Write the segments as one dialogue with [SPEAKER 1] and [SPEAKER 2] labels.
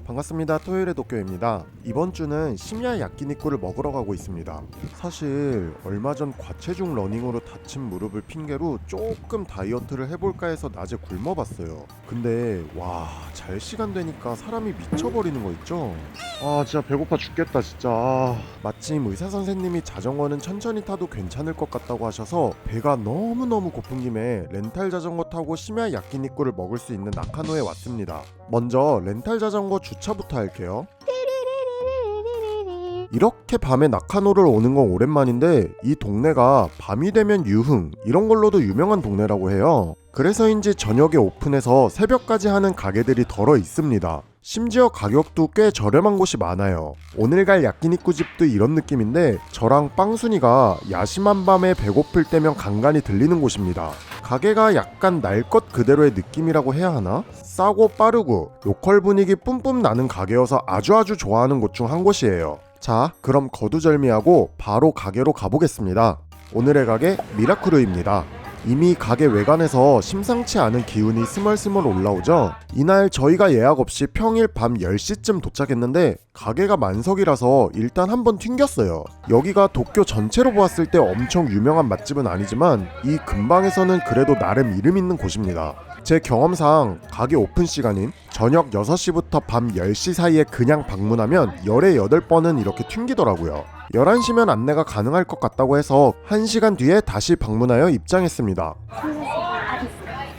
[SPEAKER 1] 반갑습니다. 토요일의 도쿄입니다. 이번 주는 심야 야끼니쿠를 먹으러 가고 있습니다. 사실 얼마 전 과체중 러닝으로 다친 무릎을 핑계로 조금 다이어트를 해볼까 해서 낮에 굶어봤어요. 근데 와, 잘 시간 되니까 사람이 미쳐버리는 거 있죠? 아, 진짜 배고파 죽겠다 진짜. 마침 의사 선생님이 자전거는 천천히 타도 괜찮을 것 같다고 하셔서 배가 너무너무 고픈 김에 렌탈 자전거 타고 심야 야끼니쿠를 먹을 수 있는 나카노에 왔습니다. 먼저 렌탈 자전거 주차부터 할게요. 이렇게 밤에 나카노를 오는 건 오랜만인데 이 동네가 밤이 되면 유흥 이런 걸로도 유명한 동네라고 해요. 그래서인지 저녁에 오픈해서 새벽까지 하는 가게들이 덜어 있습니다. 심지어 가격도 꽤 저렴한 곳이 많아요. 오늘 갈 야끼니쿠 집도 이런 느낌인데 저랑 빵순이가 야심한 밤에 배고플 때면 간간히 들리는 곳입니다. 가게가 약간 날 것 그대로의 느낌이라고 해야 하나? 싸고 빠르고 로컬 분위기 뿜뿜 나는 가게여서 아주 좋아하는 곳 중 한 곳이에요. 자, 그럼 거두절미하고 바로 가게로 가보겠습니다. 오늘의 가게 미라쿠르입니다. 이미 가게 외관에서 심상치 않은 기운이 스멀스멀 올라오죠. 이날 저희가 예약 없이 평일 밤 10시쯤 도착했는데 가게가 만석이라서 일단 한번 튕겼어요. 여기가 도쿄 전체로 보았을 때 엄청 유명한 맛집은 아니지만 이 근방에서는 그래도 나름 이름 있는 곳입니다. 제 경험상 가게 오픈 시간인 저녁 6시부터 밤 10시 사이에 그냥 방문하면 열에 8번은 이렇게 튕기더라고요. 11시면 안내가 가능할 것 같다고 해서 1시간 뒤에 다시 방문하여 입장했습니다.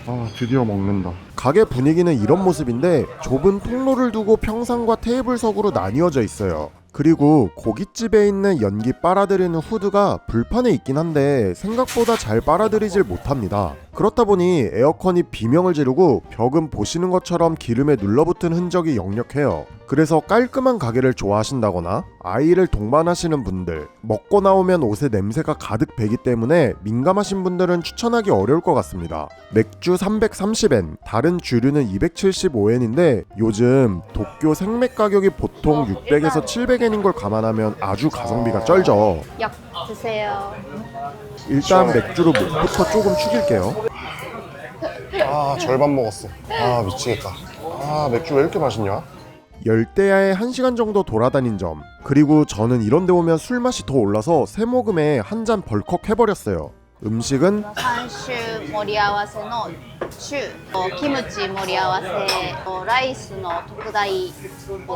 [SPEAKER 1] 아, 드디어 먹는다. 가게 분위기는 이런 모습인데 좁은 통로를 두고 평상과 테이블석으로 나뉘어져 있어요. 그리고 고깃집에 있는 연기 빨아들이는 후드가 불판에 있긴 한데 생각보다 잘 빨아들이질 못합니다. 그렇다 보니 에어컨이 비명을 지르고 벽은 보시는 것처럼 기름에 눌러붙은 흔적이 역력해요. 그래서 깔끔한 가게를 좋아하신다거나 아이를 동반하시는 분들, 먹고 나오면 옷에 냄새가 가득 배기 때문에 민감하신 분들은 추천하기 어려울 것 같습니다. 맥주 330엔, 다른 주류는 275엔인데 요즘 도쿄 생맥 가격이 보통 600에서 700엔인 걸 감안하면 아주 가성비가 쩔죠.
[SPEAKER 2] 약 드세요.
[SPEAKER 1] 일단 맥주로 목부터 조금 축일게요.
[SPEAKER 3] 아, 절반 먹었어. 아, 미치겠다. 아, 맥주 왜 이렇게 맛있냐?
[SPEAKER 1] 열대야에 1시간 정도 돌아다닌 점, 그리고 저는 이런 데 오면 술맛이 더 올라서 세 모금에 한 잔 벌컥 해버렸어요. 음식은
[SPEAKER 2] 3種盛り合わせの中キムチ盛り合わせライスの特大を1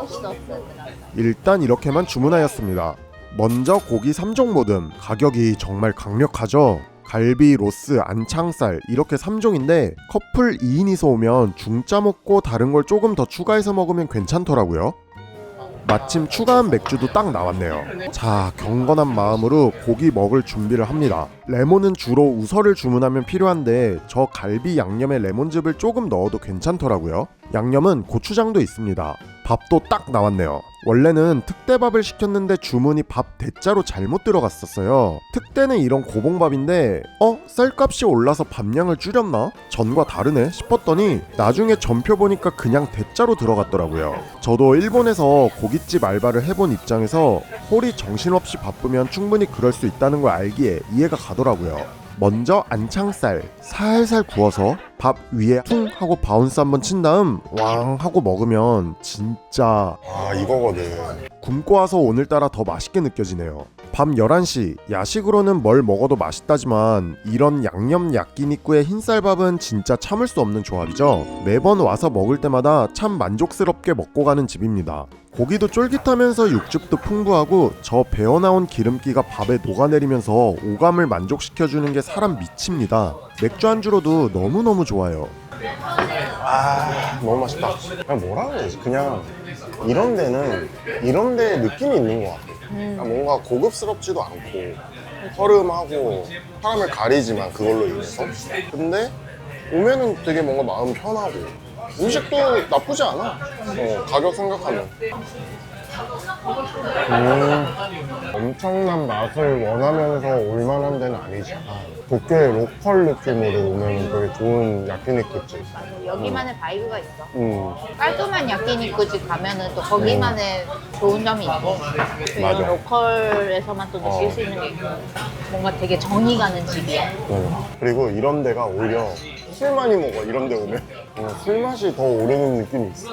[SPEAKER 2] つください。
[SPEAKER 1] 일단 이렇게만 주문하였습니다. 먼저 고기 3종 모듬, 가격이 정말 강력하죠. 갈비, 로스, 안창살 이렇게 3종인데 커플 2인이서 오면 중짜 먹고 다른 걸 조금 더 추가해서 먹으면 괜찮더라고요. 마침 추가한 맥주도 딱 나왔네요. 자, 경건한 마음으로 고기 먹을 준비를 합니다. 레몬은 주로 우설을 주문하면 필요한데 저 갈비 양념에 레몬즙을 조금 넣어도 괜찮더라고요. 양념은 고추장도 있습니다. 밥도 딱 나왔네요. 원래는 특대밥을 시켰는데 주문이 밥 대짜로 잘못 들어갔었어요. 특대는 이런 고봉밥인데 쌀값이 올라서 밥량을 줄였나? 전과 다르네 싶었더니 나중에 전표 보니까 그냥 대짜로 들어갔더라고요. 저도 일본에서 고깃집 알바를 해본 입장에서 홀이 정신없이 바쁘면 충분히 그럴 수 있다는 걸 알기에 이해가 가더라고요. 먼저 안창살 살살 구워서 밥 위에 퉁 하고 바운스 한번 친 다음 왕 하고 먹으면 진짜
[SPEAKER 3] 이거거든.
[SPEAKER 1] 굶고 와서 오늘따라 더 맛있게 느껴지네요. 밤 11시 야식으로는 뭘 먹어도 맛있다지만 이런 양념 야끼니쿠의 흰쌀밥은 진짜 참을 수 없는 조합이죠. 매번 와서 먹을 때마다 참 만족스럽게 먹고 가는 집입니다. 고기도 쫄깃하면서 육즙도 풍부하고 저 배어나온 기름기가 밥에 녹아내리면서 오감을 만족시켜주는 게 사람 미칩니다. 맥주 안주로도 너무너무 좋아요.
[SPEAKER 3] 아, 너무 맛있다. 그냥 뭐라 그러지? 그냥 이런 데는 이런 데 느낌이 있는 것 같아. 그냥 뭔가 고급스럽지도 않고 허름하고 사람을 가리지만 그걸로 인해서. 근데 오면은 되게 뭔가 마음 편하고 음식도 나쁘지 않아. 가격 생각하면. 엄청난 맛을 원하면서 올만한 데는 아니지. 도쿄의 로컬 느낌으로 오면 되게 좋은 야끼니쿠집.
[SPEAKER 2] 여기만의 바이브가 있어. 깔끔한 야끼니쿠집 가면은 또 거기만의 좋은 점이 있고 또
[SPEAKER 3] 맞아.
[SPEAKER 2] 이런 로컬에서만 또 느낄 수 있는 게 있고 뭔가 되게 정이 가는 집이야.
[SPEAKER 3] 그리고 이런 데가 오히려 술 많이 먹어. 이런 데 오면 술 맛이 더 오르는 느낌이 있어.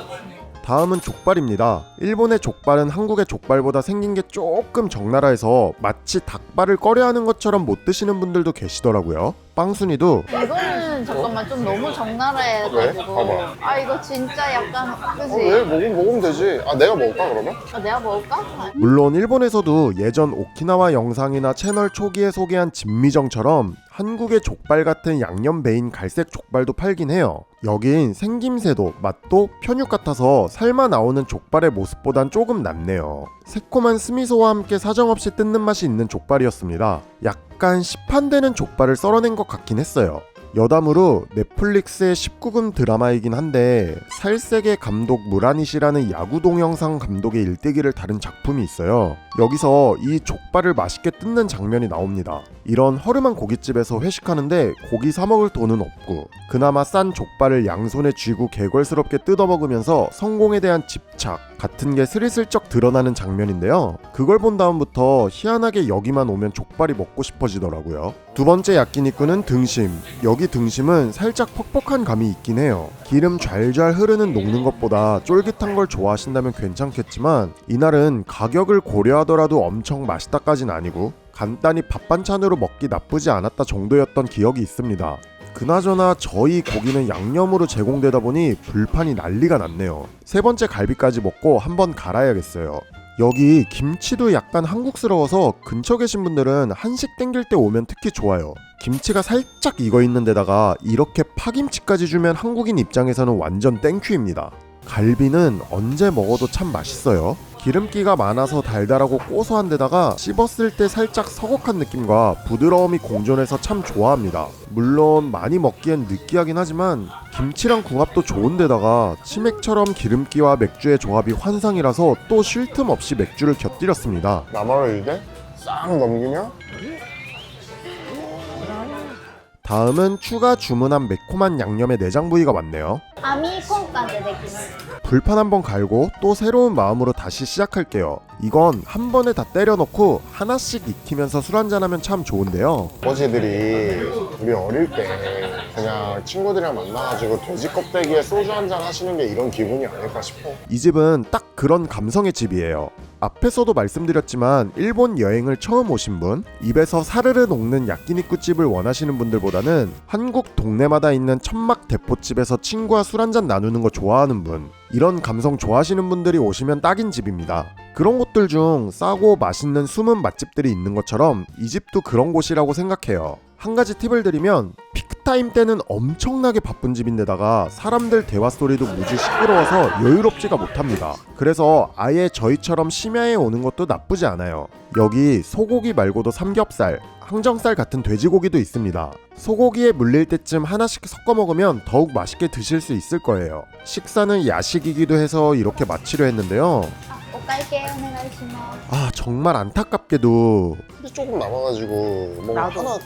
[SPEAKER 1] 다음은 족발입니다. 일본의 족발은 한국의 족발보다 생긴 게 조금 적나라해서 마치 닭발을 꺼려하는 것처럼 못 드시는 분들도 계시더라고요. 빵순이도
[SPEAKER 2] 이거는 잠깐만 좀 너무 적나라해가지고
[SPEAKER 3] 왜? 봐봐.
[SPEAKER 2] 아 이거 진짜 약간 그지?
[SPEAKER 3] 왜? 먹으면 되지. 내가 먹을까 그러면?
[SPEAKER 2] 내가 먹을까?
[SPEAKER 1] 물론 일본에서도 예전 오키나와 영상이나 채널 초기에 소개한 진미정처럼 한국의 족발 같은 양념 베인 갈색 족발도 팔긴 해요. 여긴 생김새도 맛도 편육 같아서 삶아 나오는 족발의 모습보단 조금 낫네요. 새콤한 스미소와 함께 사정없이 뜯는 맛이 있는 족발이었습니다. 약간 시판되는 족발을 썰어낸 것 같긴 했어요. 여담으로 넷플릭스의 19금 드라마이긴 한데 살색의 감독 무라니시라는 야구 동영상 감독의 일대기를 다룬 작품이 있어요. 여기서 이 족발을 맛있게 뜯는 장면이 나옵니다. 이런 허름한 고깃집에서 회식하는데 고기 사 먹을 돈은 없고 그나마 싼 족발을 양손에 쥐고 개걸스럽게 뜯어먹으면서 성공에 대한 집착 같은 게 스리슬쩍 드러나는 장면인데요. 그걸 본 다음부터 희한하게 여기만 오면 족발이 먹고 싶어지더라고요. 두 번째 야끼니쿠는 등심. 여기 등심은 살짝 퍽퍽한 감이 있긴 해요. 기름 좔좔 흐르는 녹는 것보다 쫄깃한 걸 좋아하신다면 괜찮겠지만 이날은 가격을 고려하더라도 엄청 맛있다까진 아니고 간단히 밥 반찬으로 먹기 나쁘지 않았다 정도였던 기억이 있습니다. 그나저나 저희 고기는 양념으로 제공되다 보니 불판이 난리가 났네요. 세 번째 갈비까지 먹고 한번 갈아야겠어요. 여기 김치도 약간 한국스러워서 근처 계신 분들은 한식 땡길 때 오면 특히 좋아요. 김치가 살짝 익어 있는 데다가 이렇게 파김치까지 주면 한국인 입장에서는 완전 땡큐입니다. 갈비는 언제 먹어도 참 맛있어요. 기름기가 많아서 달달하고 고소한 데다가 씹었을 때 살짝 서걱한 느낌과 부드러움이 공존해서 참 좋아합니다. 물론 많이 먹기엔 느끼하긴 하지만 김치랑 궁합도 좋은 데다가 치맥처럼 기름기와 맥주의 조합이 환상이라서 또 쉴 틈 없이 맥주를 곁들였습니다.
[SPEAKER 3] 나마를 이제 싹 넘기면
[SPEAKER 1] 다음은 추가 주문한 매콤한 양념의 내장 부위가 왔네요.
[SPEAKER 2] 아미 콘까지 되기는
[SPEAKER 1] 불판 한번 갈고 또 새로운 마음으로 다시 시작할게요. 이건 한 번에 다 때려놓고 하나씩 익히면서 술 한잔하면 참 좋은데요.
[SPEAKER 3] 아버지들이 우리 어릴 때 그냥 친구들이랑 만나가지고 돼지 껍데기에 소주 한잔 하시는 게 이런 기분이 아닐까 싶어.
[SPEAKER 1] 이 집은 딱 그런 감성의 집이에요. 앞에서도 말씀드렸지만 일본 여행을 처음 오신 분, 입에서 사르르 녹는 야끼니쿠 집을 원하시는 분들보다는 한국 동네마다 있는 천막 대포집에서 친구와 술 한잔 나누는 거 좋아하는 분, 이런 감성 좋아하시는 분들이 오시면 딱인 집입니다. 그런 곳들 중 싸고 맛있는 숨은 맛집들이 있는 것처럼 이 집도 그런 곳이라고 생각해요. 한 가지 팁을 드리면 피크타임 때는 엄청나게 바쁜 집인데다가 사람들 대화 소리도 무지 시끄러워서 여유롭지가 못합니다. 그래서 아예 저희처럼 심야에 오는 것도 나쁘지 않아요. 여기 소고기 말고도 삼겹살, 항정살 같은 돼지고기도 있습니다. 소고기에 물릴 때쯤 하나씩 섞어 먹으면 더욱 맛있게 드실 수 있을 거예요. 식사는 야식이기도 해서 이렇게 마치려 했는데요.
[SPEAKER 2] 오카이케 오네가이시마스.
[SPEAKER 1] 아 정말 안타깝게도
[SPEAKER 3] 술이 조금 남아가지고 뭐
[SPEAKER 2] 나도
[SPEAKER 3] 하나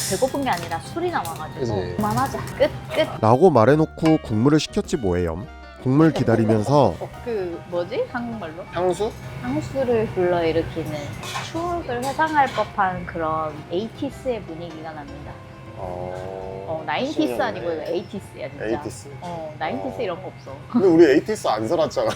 [SPEAKER 2] 배고픈 게 아니라 술이 남아가지고
[SPEAKER 3] 그치.
[SPEAKER 2] 그만하자. 끝.
[SPEAKER 1] 라고 말해놓고 국물을 시켰지 뭐예요. 국물 기다리면서
[SPEAKER 2] 그 뭐지? 한국말로?
[SPEAKER 3] 향수?
[SPEAKER 2] 향수를 불러일으키는 추억을 회상할 법한 그런 80s의 분위기가 납니다. 90s 아니고 이거 80s야 진짜.
[SPEAKER 3] 80s.
[SPEAKER 2] 90s 이런 거 없어.
[SPEAKER 3] 근데 우리 80s 안 살았잖아.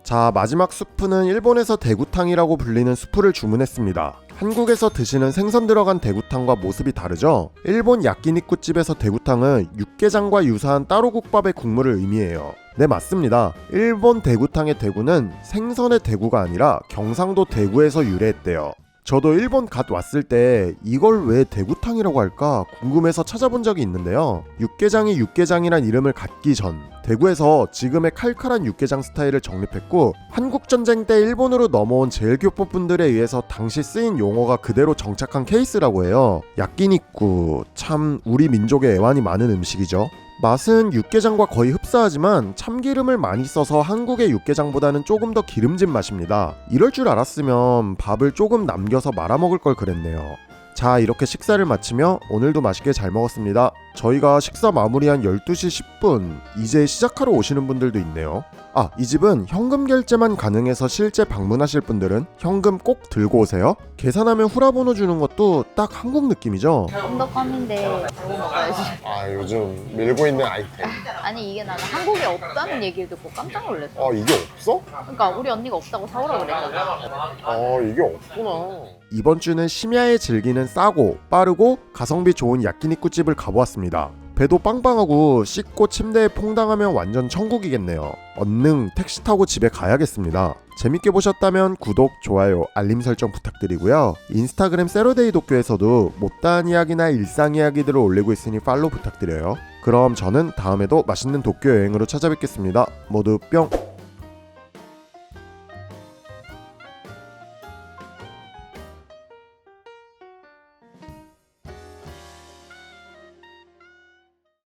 [SPEAKER 1] 자 마지막 수프는 일본에서 대구탕이라고 불리는 수프를 주문했습니다. 한국에서 드시는 생선 들어간 대구탕과 모습이 다르죠? 일본 야끼니쿠 집에서 대구탕은 육개장과 유사한 따로국밥의 국물을 의미해요. 네 맞습니다. 일본 대구탕의 대구는 생선의 대구가 아니라 경상도 대구에서 유래했대요. 저도 일본 갓 왔을 때 이걸 왜 대구탕이라고 할까 궁금해서 찾아본 적이 있는데요. 육개장이 육개장이란 이름을 갖기 전 대구에서 지금의 칼칼한 육개장 스타일을 정립했고 한국전쟁 때 일본으로 넘어온 제일교포 분들에 의해서 당시 쓰인 용어가 그대로 정착한 케이스라고 해요. 야끼니쿠 참 우리 민족의 애환이 많은 음식이죠. 맛은 육개장과 거의 흡사하지만 참기름을 많이 써서 한국의 육개장보다는 조금 더 기름진 맛입니다. 이럴 줄 알았으면 밥을 조금 남겨서 말아먹을 걸 그랬네요. 자, 이렇게 식사를 마치며 오늘도 맛있게 잘 먹었습니다. 저희가 식사 마무리한 12시 10분, 이제 시작하러 오시는 분들도 있네요. 아, 이 집은 현금 결제만 가능해서 실제 방문하실 분들은 현금 꼭 들고 오세요. 계산하면 후라번호 주는 것도 딱 한국 느낌이죠.
[SPEAKER 2] 엄덕감인데 이거 먹어야지.
[SPEAKER 3] 아, 요즘 밀고 있는 아이템.
[SPEAKER 2] 아니 이게 나는 한국에 없다는 얘기를 듣고 깜짝 놀랐어.
[SPEAKER 3] 아, 이게 없어?
[SPEAKER 2] 그러니까 우리 언니가 없다고 사오라 그랬잖아.
[SPEAKER 3] 아, 이게 없구나.
[SPEAKER 1] 이번 주는 심야에 즐기는 싸고 빠르고 가성비 좋은 야끼니쿠 집을 가보았습니다. 배도 빵빵하고 씻고 침대에 퐁당하면 완전 천국이겠네요. 얼른 택시 타고 집에 가야겠습니다. 재밌게 보셨다면 구독, 좋아요, 알림 설정 부탁드리고요. 인스타그램 세로데이 도쿄에서도 못다한 이야기나 일상 이야기들을 올리고 있으니 팔로우 부탁드려요. 그럼 저는 다음에도 맛있는 도쿄 여행으로 찾아뵙겠습니다. 모두 뿅!